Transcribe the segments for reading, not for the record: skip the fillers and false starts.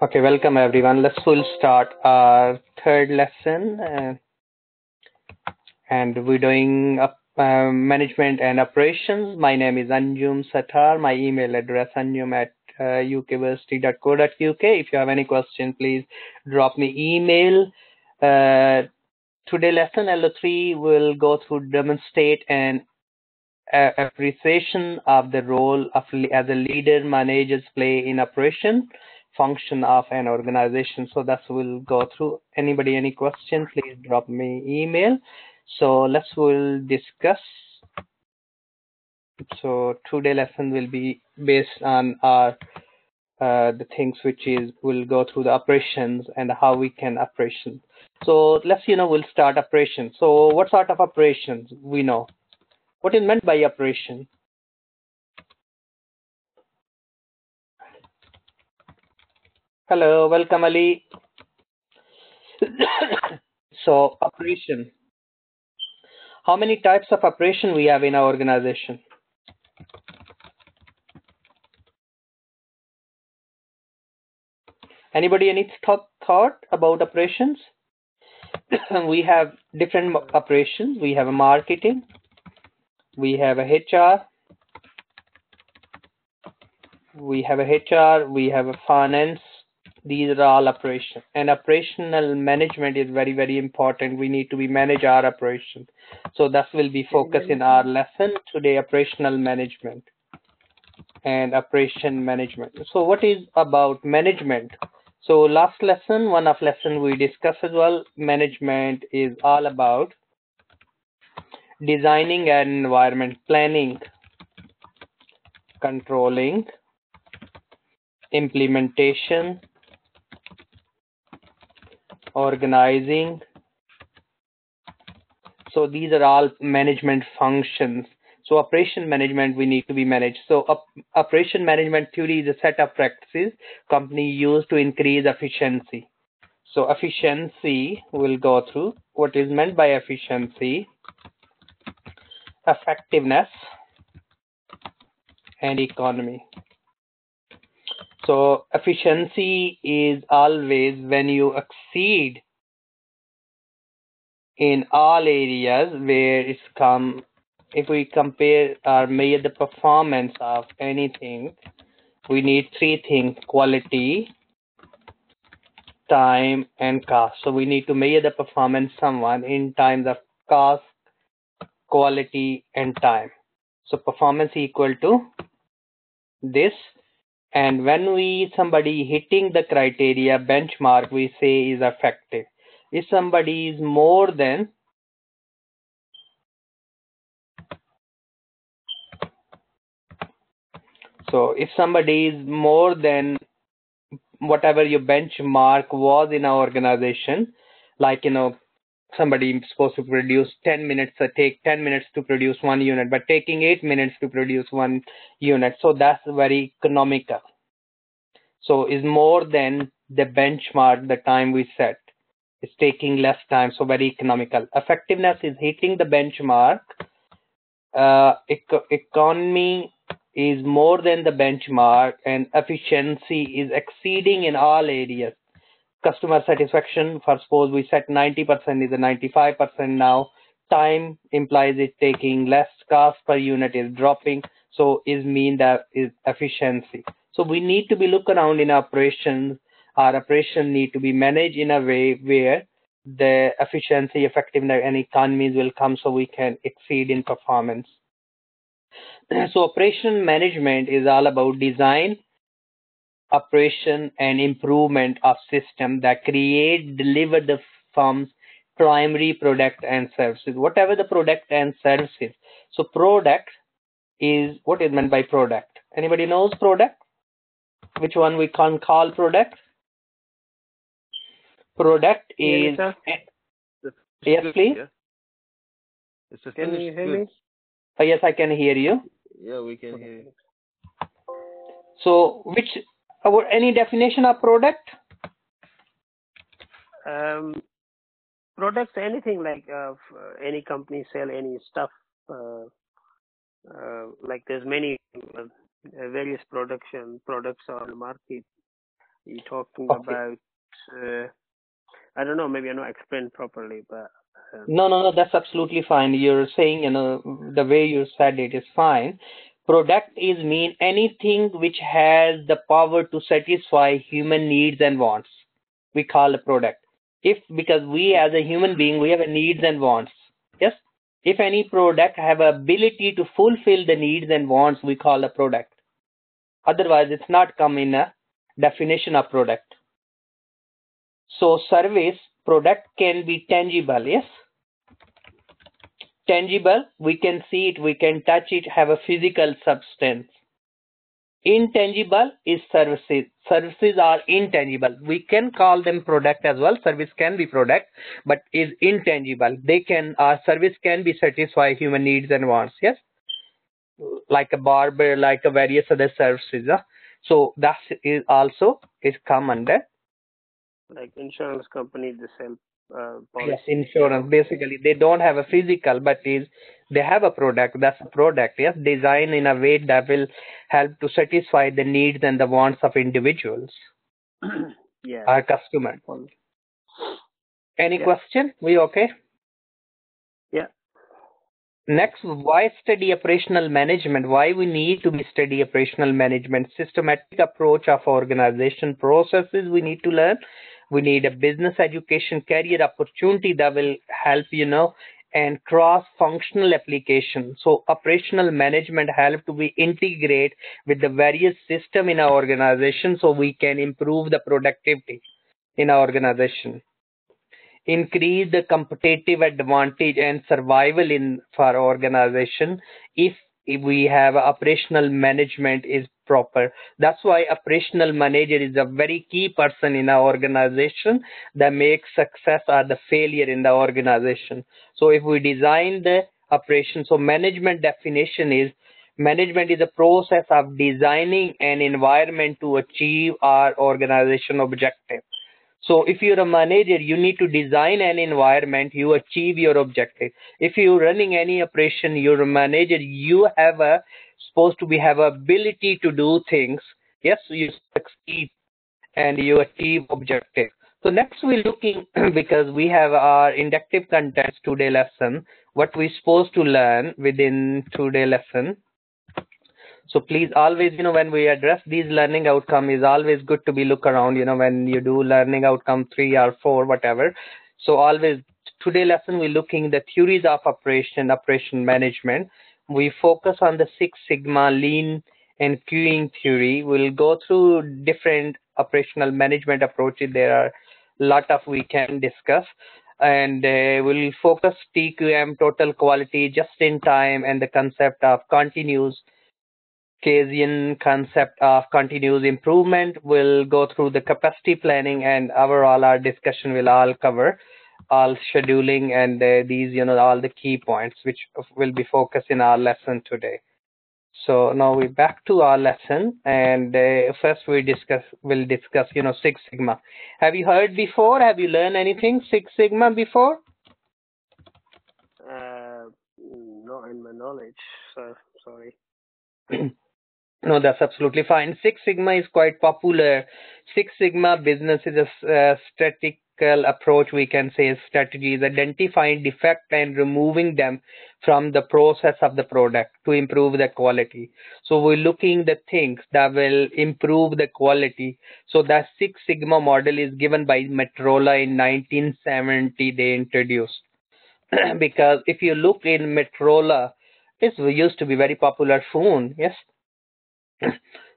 Okay, welcome everyone. We'll start our third lesson, and we're doing management and operations. My name is Anjum Satar. My email address anjum@ukversity.co.uk. If you have any question, please drop me email. Today lesson LO3 will go through demonstrate and appreciation of the role of as a leader managers play in operation function of an organization. So that's we'll go through. Anybody any question, please drop me email. So we'll discuss. So today lesson will be based on our the things which is we'll go through the operations and how we can operation. So we'll start operation. So what sort of operations we know? What is meant by operation? Hello, welcome Ali. So operation. How many types of operation we have in our organization? Anybody any thought about operations? We have different operations. We have a marketing. We have a HR. We have a finance. These are all operations. And operational management is very, very important. We need to manage our operation. So that will be focus in our lesson today, operational management and operation management. So what is about management? So last lesson, one of lesson we discussed as well, management is all about designing an environment, planning, controlling, implementation, organizing. So these are all management functions. So operation management, we need to be managed. So operation management theory is a set of practices company use to increase efficiency. So efficiency will go through what is meant by efficiency, effectiveness, and economy. So efficiency is always when you exceed in all areas where it's come. If we compare or measure the performance of anything, we need three things: quality, time, and cost. So we need to measure the performance someone in terms of cost, quality, and time. So performance equal to this. And when somebody hitting the criteria benchmark, we say is effective. If somebody is more than if somebody is more than whatever your benchmark was in our organization, like somebody is supposed to produce 10 minutes, take 10 minutes to produce 1 unit, but taking 8 minutes to produce 1 unit. So that's very economical. So is more than the benchmark, the time we set. It's taking less time, so very economical. Effectiveness is hitting the benchmark. Economy is more than the benchmark, and efficiency is exceeding in all areas. Customer satisfaction, for suppose we set 90% is a 95% now. Time implies it taking less, cost per unit is dropping, so is mean that is efficiency. So we need to be look around in operations. Our operation need to be managed in a way where the efficiency, effectiveness, and economies will come, so we can exceed in performance. So operation management is all about design, operation, and improvement of system that deliver the firm's primary product and services, whatever the product and services. So product is what is meant by product. Anybody knows product? Which one we can call product? Product is yes, please. Can you hear me? Yes, I can hear you. Yeah, we can hear you. So any definition of product? Products, anything like any company sell any stuff. Like there's many various products on the market. You're talking Okay. about, I don't know, maybe I'm not explained properly, but No, that's absolutely fine. You're saying, the way you said it is fine. Product is mean anything which has the power to satisfy human needs and wants. We call a product. If because we as a human being we have a needs and wants. Yes. If any product have ability to fulfill the needs and wants, we call a product. Otherwise, it's not come in a definition of product. So service product can be tangible. Yes. Tangible, we can see it, we can touch it, have a physical substance. Intangible is services. Services are intangible. We can call them product as well. Service can be product, but is intangible. Our service can be satisfy human needs and wants. Yes, like a barber, like a various other services. So that is come under. like insurance company, they sell Yes, policy. insurance. Basically, they don't have a physical, but they have a product. That's a product. Yes, designed in a way that will help to satisfy the needs and the wants of individuals, Yeah. our customers. Any Yeah. question? We okay? Yeah. Next, why study operational management? Why we need to be study operational management? Systematic approach of organization processes we need to learn. We need a business education career opportunity that will help, and cross-functional application. So operational management help to be integrate with the various system in our organization so we can improve the productivity in our organization, increase the competitive advantage and survival in for organization if we have operational management is proper. That's why operational manager is a very key person in our organization that makes success or the failure in the organization. So if we design the operation, so management definition is management is a process of designing an environment to achieve our organization objective. So if you're a manager, you need to design an environment, you achieve your objective. If you're running any operation, you're a manager, you supposed to have ability to do things. Yes, you succeed and you achieve objective. So next we're looking because we have our inductive contents today lesson, what we're supposed to learn within today lesson. So please always, when we address these learning outcome is always good to be look around, when you do learning outcome 3 or 4, whatever. So always today lesson, we're looking the theories of operation management. We focus on the Six Sigma lean and queuing theory. We'll go through different operational management approaches. There are a lot of we can discuss. And we'll focus TQM, total quality, just in time, and the concept of continuous Bayesian concept of continuous improvement. Will go through the capacity planning, and overall our discussion will all cover all scheduling and these, all the key points which will be focused in our lesson today. So now we're back to our lesson, and first we'll discuss, Six Sigma. Have you heard before? Have you learned anything Six Sigma before? Not in my knowledge, so sorry. No, that's absolutely fine. Six Sigma is quite popular. Six Sigma business is a statistical approach, we can say. Strategy is identifying defect and removing them from the process of the product to improve the quality. So we're looking the things that will improve the quality. So that Six Sigma model is given by Motorola in 1970. They introduced. Because if you look in Motorola, it used to be very popular phone. Yes.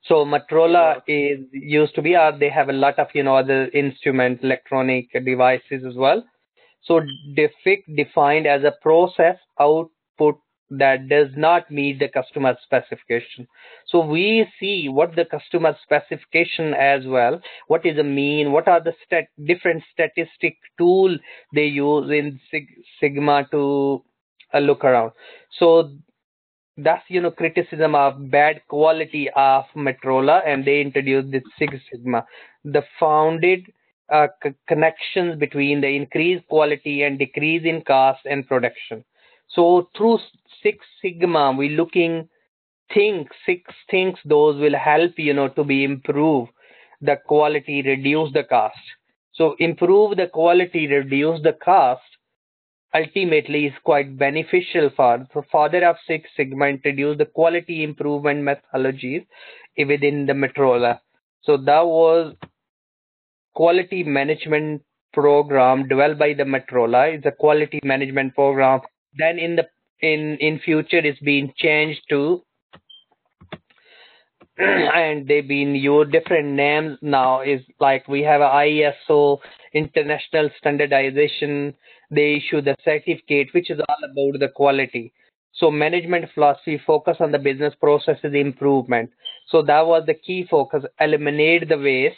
So Motorola is used to be, they have a lot of, other instrument, electronic devices as well. So defect defined as a process output that does not meet the customer specification. So we see what the customer specification as well, what is the mean, what are the different statistic tool they use in Sigma to look around. So that's criticism of bad quality of Motorola, and they introduced this Six Sigma, the founded connections between the increased quality and decrease in cost and production. So through Six Sigma, we looking six things those will help to be improved the quality, reduce the cost. So improve the quality, reduce the cost ultimately is quite beneficial for. So father of Six Sigma introduced the quality improvement methodologies within the Motorola. So that was quality management program developed by the Motorola. It's a quality management program. Then in future it's been changed to and they've been used different names now. Is like we have a ISO international standardization. They issue the certificate which is all about the quality. So management philosophy focus on the business processes improvement. So that was the key focus: eliminate the waste,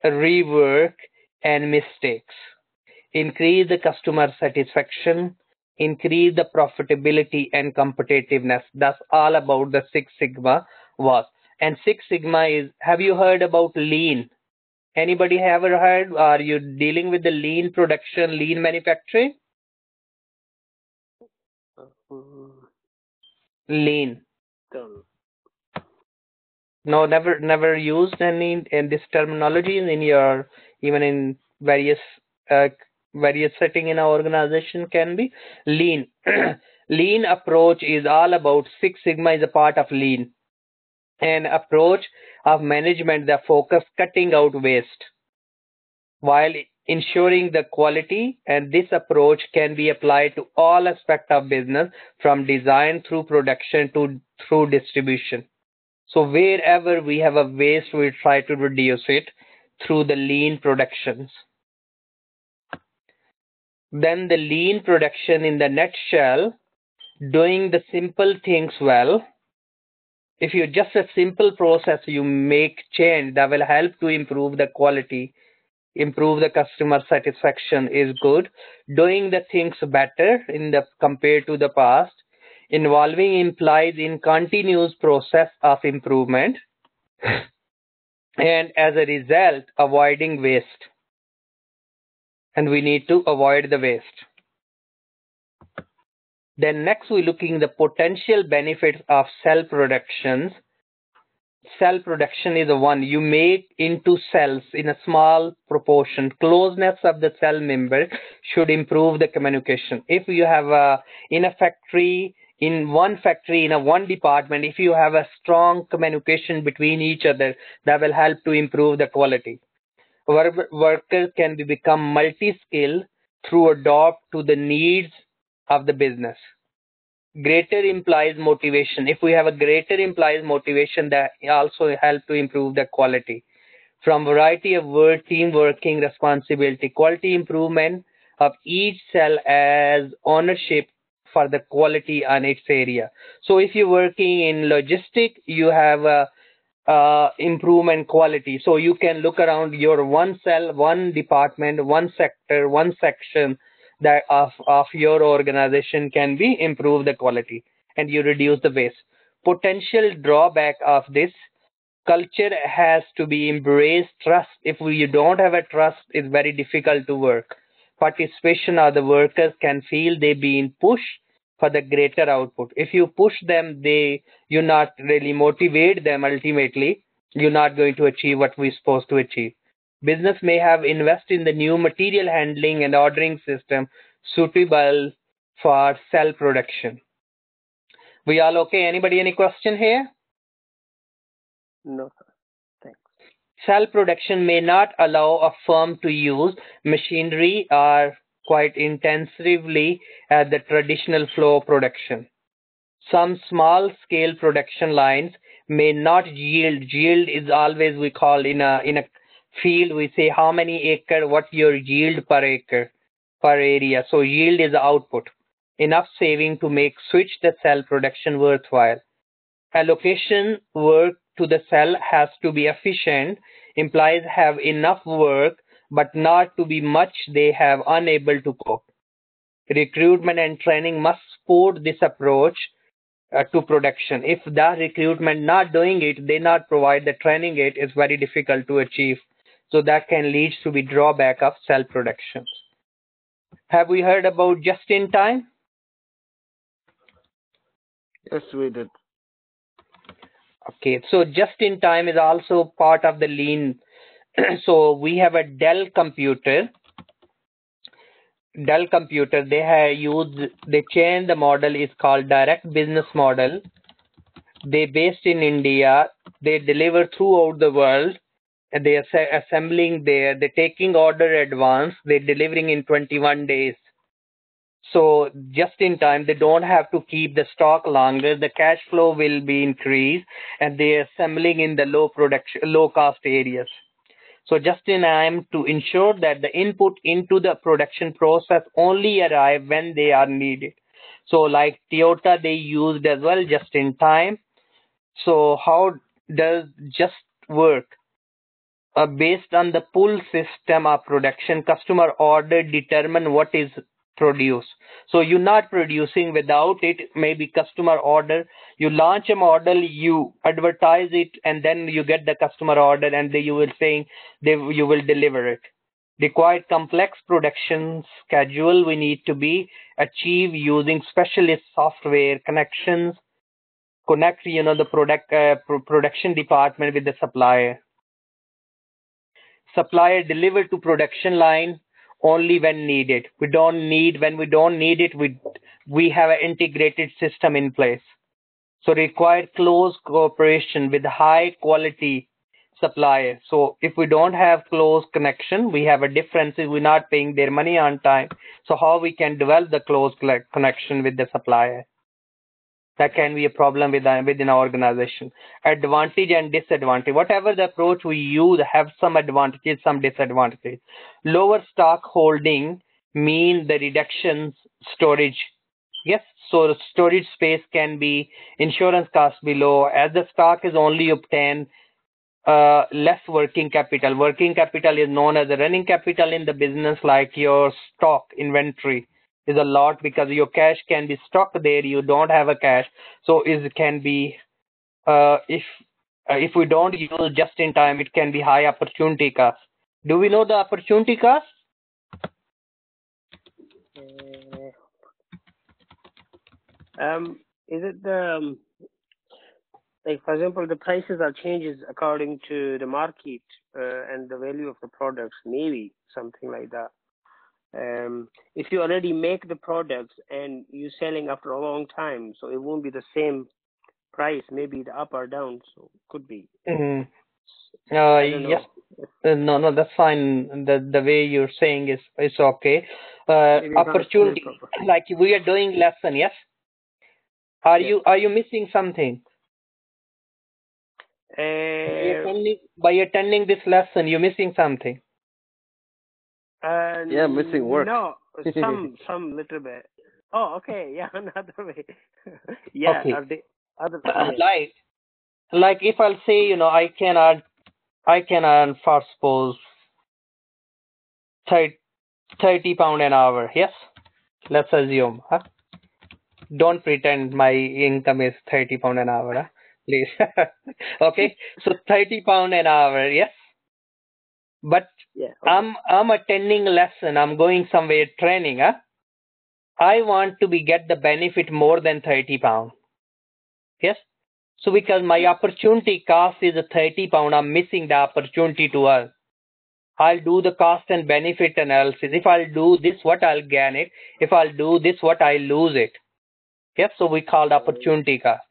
rework, and mistakes, increase the customer satisfaction, increase the profitability and competitiveness. That's all about the Six Sigma was. And Six Sigma is, have you heard about lean? Anybody ever heard? Are you dealing with the lean production, lean manufacturing? Lean. Don't. No, never used any in this terminology in your even in uh, various setting in our organization can be lean. Lean approach is all about Six Sigma is a part of lean, an approach of management that focus cutting out waste while ensuring the quality, and this approach can be applied to all aspects of business from design through production to through distribution. So wherever we have a waste, we try to reduce it through the lean productions. Then the lean production in the nutshell, doing the simple things well. If you just a simple process, you make change that will help to improve the quality, improve the customer satisfaction is good. Doing the things better in the compared to the past, involving implies in continuous process of improvement and as a result avoiding waste, and we need to avoid the waste. Then next we're looking the potential benefits of cell productions. Cell production is the one you make into cells in a small proportion. Closeness of the cell member should improve the communication. If you have in a factory, in one factory, in a one department, if you have a strong communication between each other, that will help to improve the quality. Workers can become multi-skilled through adapt to the needs of the business. Greater implies motivation. If we have a greater implies motivation, that also help to improve the quality. From variety of work, team working, responsibility, quality improvement of each cell as ownership for the quality on its area. So if you're working in logistic, you have a improvement quality. So you can look around your one cell, one department, one sector, one section that of your organization can be improve the quality and you reduce the waste. Potential drawback of this culture has to be embraced. Trust. If you don't have a trust, it's very difficult to work. Participation of the workers can feel they being pushed for the greater output. If you push them, you not really motivate them. Ultimately, you're not going to achieve what we're supposed to achieve. Business may have invest in the new material handling and ordering system suitable for cell production. We all okay? Anybody any question here? No, sir. Thanks. Cell production may not allow a firm to use machinery or quite intensively as the traditional flow production. Some small scale production lines may not yield. Yield is always we call in a field we say how many acre, what your yield per acre per area. So yield is the output. Enough saving to make switch the cell production worthwhile. Allocation work to the cell has to be efficient. Implies have enough work but not to be much they have unable to cope. Recruitment and training must support this approach to production. If the recruitment not doing it, they not provide the training, it is very difficult to achieve. So that can lead to the drawback of cell production. Have we heard about just in time? Yes, we did. Okay, so just in time is also part of the lean. So we have a Dell computer. They changed the model is called direct business model. They based in India. They deliver throughout the world. And they are assembling there. They're taking order advance. They're delivering in 21 days. So just in time, they don't have to keep the stock longer. The cash flow will be increased, and they're assembling in the low cost areas. So just in time to ensure that the input into the production process only arrive when they are needed. So like Toyota, they used as well just in time. So how does just work? Based on the pull system of production, customer order determine what is produced. So you're not producing without it, maybe customer order. You launch a model, you advertise it, and then you get the customer order, and you will saying you will deliver it. Required complex production schedule we need to be achieved using specialist software connections. Connect the production department with the supplier. Supplier deliver to production line only when needed. When we don't need it, we have an integrated system in place. So required close cooperation with high quality supplier. So if we don't have close connection, we have a difference. We're not paying their money on time. So how we can develop the close connection with the supplier? That can be a problem within our organization. Advantage and disadvantage. Whatever the approach we use have some advantages, some disadvantages. Lower stock holding mean the reduction storage. Yes, so storage space can be insurance costs below as the stock is only obtained less working capital. Working capital is known as the running capital in the business, like your stock inventory is a lot because your cash can be stuck there. You don't have a cash, so it can be if we don't use just in time, it can be high opportunity cost. Do we know the opportunity cost? Is it the like, for example, the prices are changes according to the market and the value of the products, maybe something like that. If you already make the products and you're selling after a long time, so it won't be the same price, maybe the up or down, so could be. Mm. Yes. No, that's fine. The way you're saying is okay. Opportunity, like we are doing lesson, yes? Are you missing something? By attending this lesson, you're missing something. Yeah, missing work. No, some little bit. Oh, okay. Yeah, another way. Yeah. Okay. Other like if I'll say, I can earn for suppose 30 pound an hour. Yes, let's assume. Huh? Don't pretend my income is 30 pound an hour. Huh? Please. Okay, so 30 pound an hour. Yes, but okay. I'm attending a lesson. I'm going somewhere training. Huh? I want to get the benefit more than 30 pound. Yes. So because my opportunity cost is a 30 pound, I'm missing the opportunity to earn. I'll do the cost and benefit analysis. If I'll do this, what I'll gain it. If I'll do this, what I lose it. Yes, so we call opportunity cost.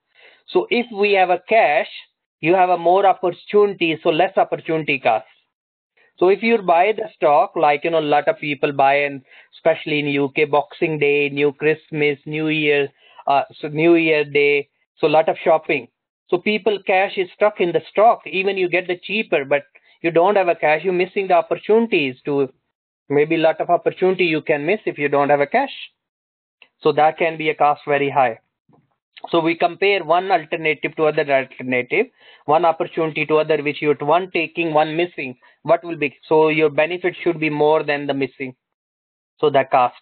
So if we have a cash, you have a more opportunity, so less opportunity cost. So if you buy the stock, like, a lot of people buy, and especially in UK, Boxing Day, New Christmas, New Year, so New Year Day, so a lot of shopping. So people cash is stuck in the stock. Even you get the cheaper, but you don't have a cash, you're missing the opportunities to maybe a lot of opportunity you can miss if you don't have a cash. So that can be a cost very high. So we compare one alternative to other alternative, one opportunity to other, which you're one taking, one missing. What will be? So your benefit should be more than the missing. So that cost.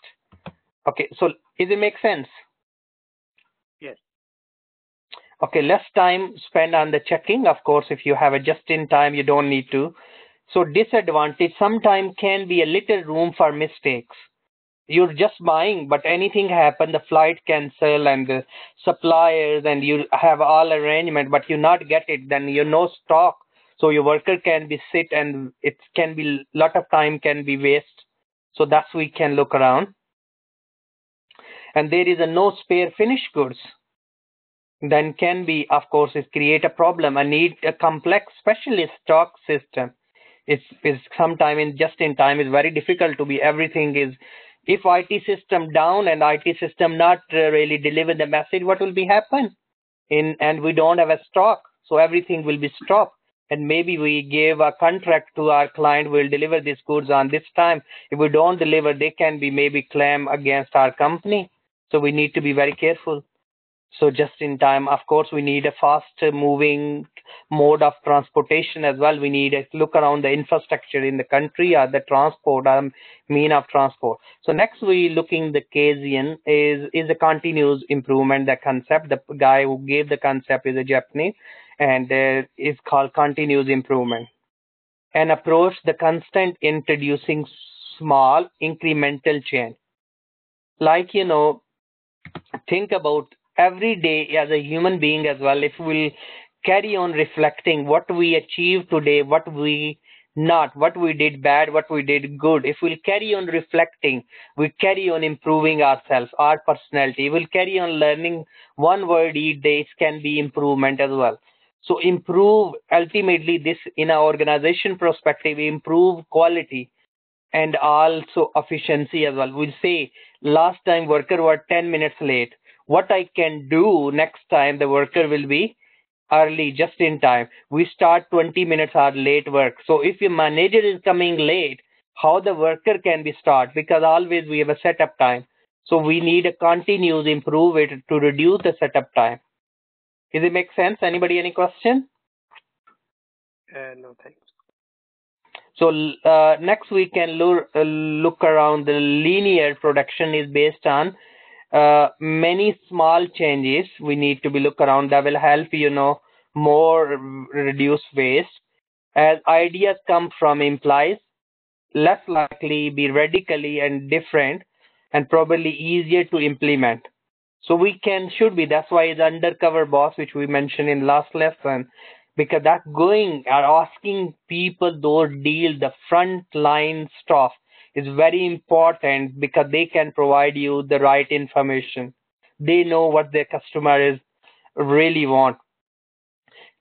Okay. So does it make sense? Yes. Okay. Less time spent on the checking. Of course, if you have a just in time, you don't need to. So disadvantage sometimes can be a little room for mistakes. You're just buying, but anything happen, the flight cancel and the suppliers, and you have all arrangement, but you not get it, then you no stock. So your worker can be sit and it can be lot of time can be waste. So that's we can look around. And there is a no spare finished goods. Then can be, of course, it create a problem. I need a complex specialist stock system. It's sometime in just in time is very difficult to be everything is. If IT system down and IT system not really deliver the message, what will be happen? And we don't have a stock, so everything will be stopped. And maybe we gave a contract to our client, will deliver these goods on this time. If we don't deliver, they can be maybe claim against our company. So we need to be very careful. So just in time, of course, we need a fast moving mode of transportation as well. We need a look around the infrastructure in the country or the transport mean of transport. So next we looking the Kasian is a continuous improvement. The concept, the guy who gave the concept is a Japanese, and is called continuous improvement. An approach the constant introducing small incremental change. Like think about every day as a human being as well. If we'll carry on reflecting what we achieved today, what we not, what we did bad, what we did good, if we'll carry on reflecting, we carry on improving ourselves, our personality, we'll carry on learning one word each day can be improvement as well. So improve ultimately this in our organization perspective, improve quality and also efficiency as well. We'll say last time worker were 10 minutes late. What I can do next time the worker will be early, just in time. We start 20 minutes or late work. So if your manager is coming late, how the worker can be start? Because always we have a setup time. So we need a continuous improve it to reduce the setup time. Does it make sense? Anybody any question? No, thanks. So next we can look around the linear production is based on many small changes we need to be look around that will help more reduce waste. As ideas come from implies less likely be radically and different and probably easier to implement. So we can should be that's why the undercover boss which we mentioned in last lesson, because that going are asking people those deal the front line stuff is very important because they can provide you the right information. They know what their customer is really want.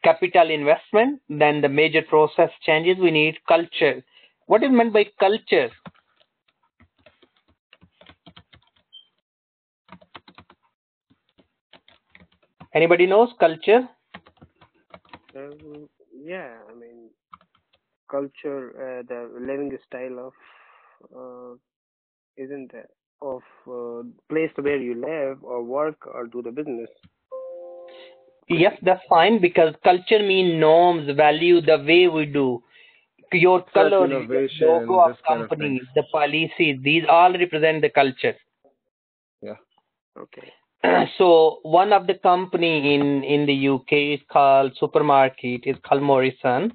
Capital investment, then the major process changes, we need culture. What is meant by culture? Anybody knows culture? Yeah, I mean, culture, the living style of, isn't it, of place where you live or work or do the business. Yes, that's fine because culture means norms, value, the way we do. Your color, your logo of company, the policies, these all represent the culture. Yeah. Okay. So one of the company in the UK is called supermarket, is called Morrison,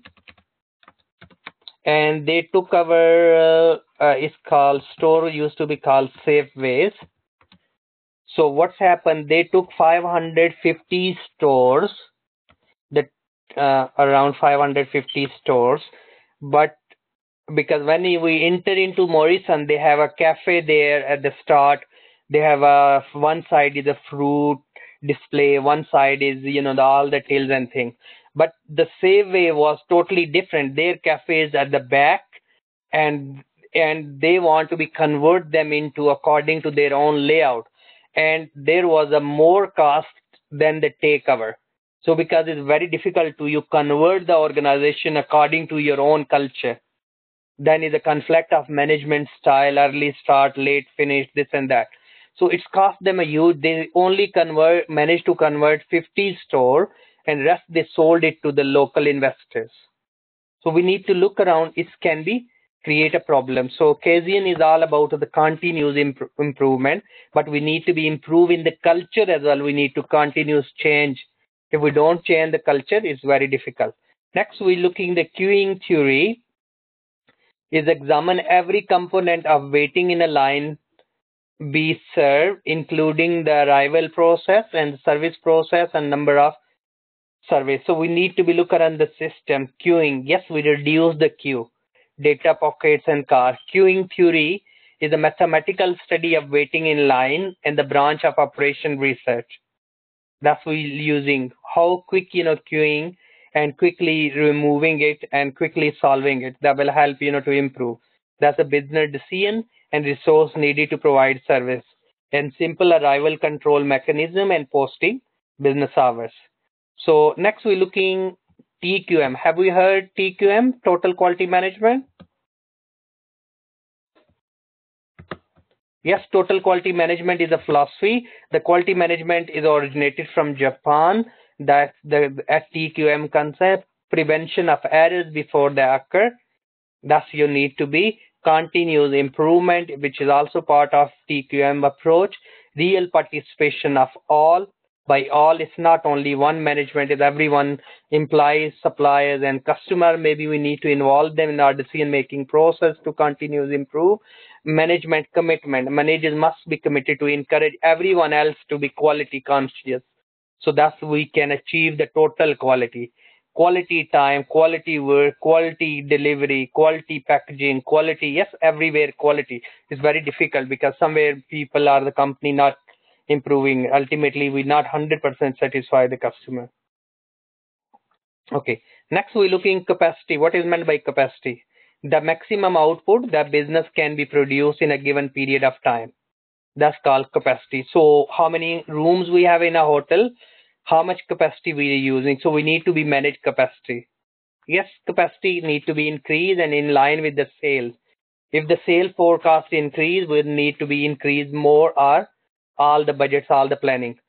and they took over. It's called store used to be called Safeways. So what's happened? They took 550 stores, that around 550 stores, but because when we enter into Morrison, they have a cafe there at the start. They have one side is a fruit display, one side is all the tills and things. But the Safeway was totally different. Their cafe is at the back, and they want to be convert them into according to their own layout. And there was a more cost than the takeover. So because it's very difficult to you convert the organization according to your own culture, then is a conflict of management style, early start, late finish, this and that. So it's cost them a huge. They only managed to convert 50 store, and rest they sold it to the local investors. So we need to look around. It can be create a problem. So Kasian is all about the continuous improvement, but we need to be improving the culture as well. We need to continuous change. If we don't change the culture, it's very difficult. Next, we're looking the queuing theory is examine every component of waiting in a line be served, including the arrival process and service process and number of surveys. So we need to be look around the system. Queuing, yes, we reduce the queue, data pockets and cars. Queuing theory is a mathematical study of waiting in line and the branch of operation research. That's we using how quick, queuing and quickly removing it and quickly solving it. That will help, to improve. That's a business decision and resource needed to provide service, and simple arrival control mechanism and posting business hours. So next we're looking TQM. Have we heard TQM, total quality management? Yes, total quality management is a philosophy. The quality management is originated from Japan. That's the TQM concept, prevention of errors before they occur. Thus, you need to be continuous improvement, which is also part of TQM approach. Real participation of all. By all, it's not only one management, it's everyone, employees, suppliers, and customer. Maybe we need to involve them in our decision-making process to continuously improve. Management commitment. Managers must be committed to encourage everyone else to be quality conscious. So that's we can achieve the total quality. Quality time, quality work, quality delivery, quality packaging, quality, yes, everywhere quality is very difficult because somewhere people are the company not improving. Ultimately, we not 100% satisfy the customer. Okay, next we're looking capacity. What is meant by capacity? The maximum output that business can be produced in a given period of time. That's called capacity. So how many rooms we have in a hotel, how much capacity we are using. So we need to be managed capacity. Yes, capacity need to be increased and in line with the sales. If the sale forecast increase, we need to be increased more or all the budgets, all the planning.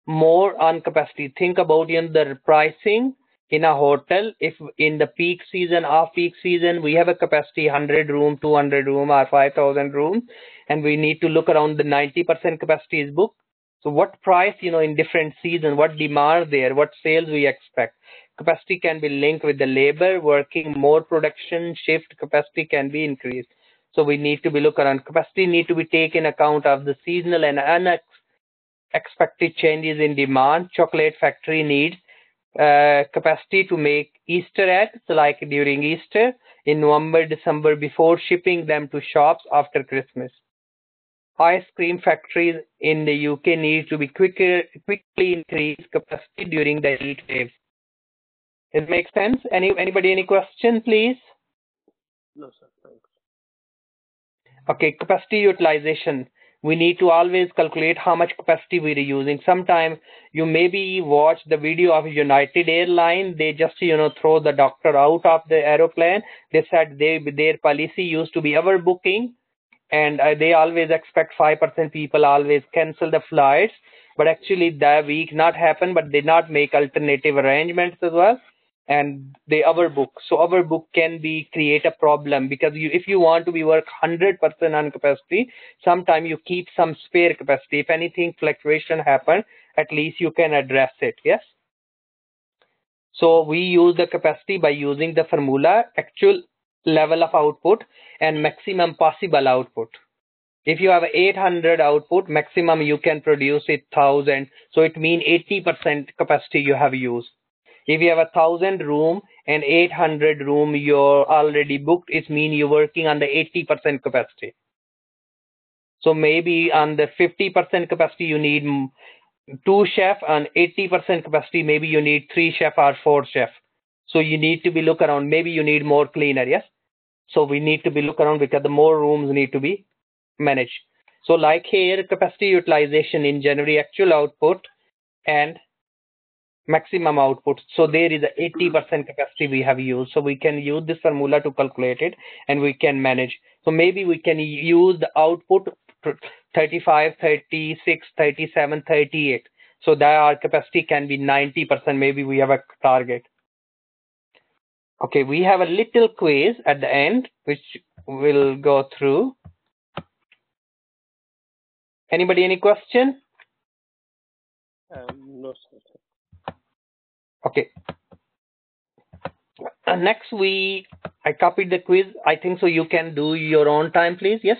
More on capacity. Think about the pricing in a hotel. If in the peak season, off peak season, we have a capacity 100 room, 200 room or 5,000 rooms, and we need to look around the 90% capacity is booked. So what price, in different season, what demand there, what sales we expect. Capacity can be linked with the labor working more production shift, capacity can be increased. So we need to be look around. Capacity need to be taken account of the seasonal and unexpected changes in demand. Chocolate factory needs capacity to make Easter eggs like during Easter in November, December before shipping them to shops after Christmas. Ice cream factories in the UK need to be quickly increase capacity during the heat waves. It makes sense? Anybody any question, please? No, sir. Thanks. Okay, capacity utilization. We need to always calculate how much capacity we are using. Sometimes you maybe watch the video of United Airlines. They just throw the doctor out of the aeroplane. They said their policy used to be overbooking, and they always expect 5% people always cancel the flights. But actually that week not happen. But they not make alternative arrangements as well, and they overbook. So overbook can be create a problem because if you want to be work 100% on capacity, sometimes you keep some spare capacity. If anything fluctuation happen, at least you can address it. Yes. So we use the capacity by using the formula actual level of output and maximum possible output. If you have 800 output, maximum you can produce it 1000. So it means 80% capacity you have used. If you have 1,000 room and 800 room you're already booked, it means you're working on the 80% capacity. So maybe on the 50% capacity you need 2 chefs, and 80% capacity maybe you need 3 chefs or 4 chefs. So you need to be look around. Maybe you need more cleaner. Yes. So we need to be look around because the more rooms need to be managed. So like here, capacity utilization in January, actual output and maximum output. So there is a 80% capacity we have used. So we can use this formula to calculate it and we can manage. So maybe we can use the output 35, 36, 37, 38. So that our capacity can be 90%. Maybe we have a target. Okay, we have a little quiz at the end, which we'll go through. Anybody any question? No, sir. Okay. Next, I copied the quiz. I think so. You can do your own time, please. Yes.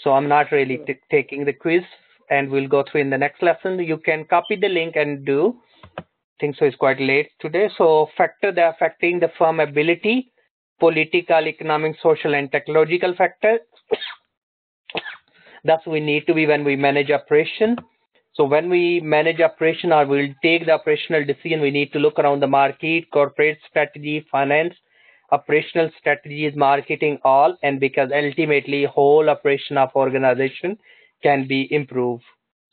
So I'm not really taking the quiz, and we'll go through in the next lesson. You can copy the link and do. I think so. It's quite late today. So factor that affecting the firm ability, political, economic, social, and technological factors. That's we need to be when we manage operation. So when we manage operation or we'll take the operational decision, we need to look around the market, corporate strategy, finance, operational strategies, marketing, all, and because ultimately whole operation of organization can be improved.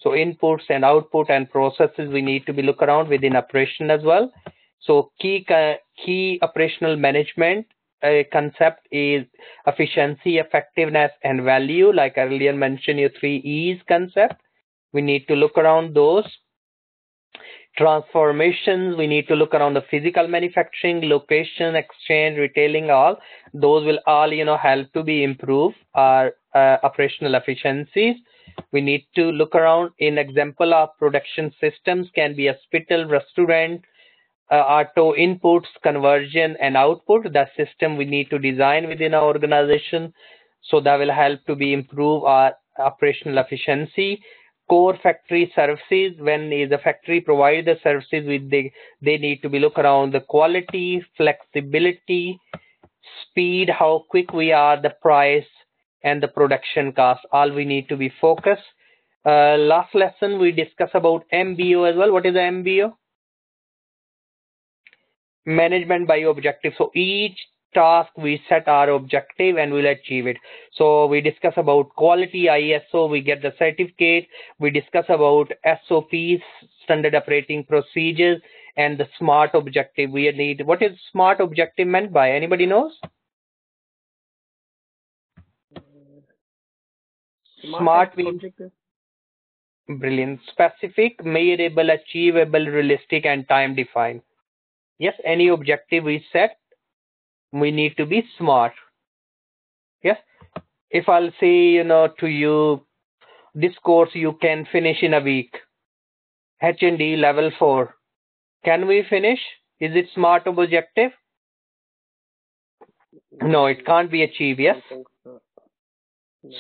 So inputs and output and processes we need to be look around within operation as well. So key operational management concept is efficiency, effectiveness, and value. Like I earlier mentioned, your 3 E's concept. We need to look around those. Transformations, we need to look around the physical manufacturing, location, exchange, retailing, all. Those will all, help to be improve our operational efficiencies. We need to look around in example of production systems, can be a hospital, restaurant, auto inputs, conversion, and output. That system we need to design within our organization. So that will help to be improve our operational efficiency. Core factory services, when the factory provide the services with they need to be look around the quality, flexibility, speed, how quick we are, the price, and the production cost. All we need to be focused. Last lesson we discuss about MBO as well. What is the MBO? Management by objective. So each task we set our objective and we'll achieve it. So we discuss about quality, ISO, we get the certificate. We discuss about SOPs, standard operating procedures, and the SMART objective we need. What is SMART objective meant by? Anybody knows? SMART means brilliant, specific, measurable, achievable, realistic, and time defined. Yes, any objective we set, we need to be smart. Yes, if I'll say to you, this course you can finish in a week, H&D level 4, can we finish? Is it smart objective? No, it can't be achieved. Yes,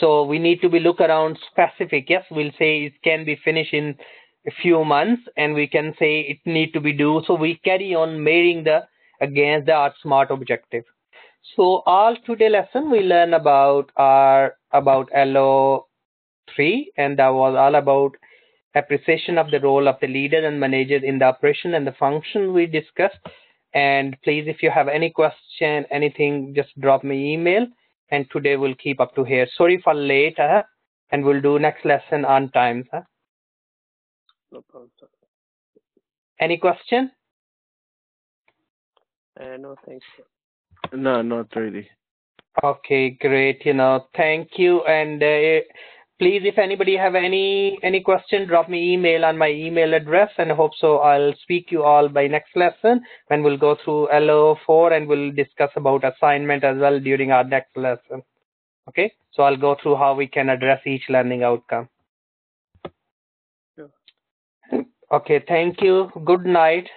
so we need to be look around specific. Yes, we'll say it can be finished in a few months, and we can say it need to be due. So we carry on measuring against the smart objective. So all today lesson we learn about LO3, and that was all about appreciation of the role of the leader and manager in the operation and the function we discussed. And please, if you have any question, anything, just drop me email. And today we'll keep up to here. Sorry for late, and we'll do next lesson on time. No problem, sir. Any question? No, thanks, sir. No, not really. Okay, great. Thank you. And please, if anybody have any question, drop me email on my email address, and I hope so I'll speak you all by next lesson when we'll go through LO4, and we'll discuss about assignment as well during our next lesson. Okay, so I'll go through how we can address each learning outcome. Sure. Okay, thank you. Good night.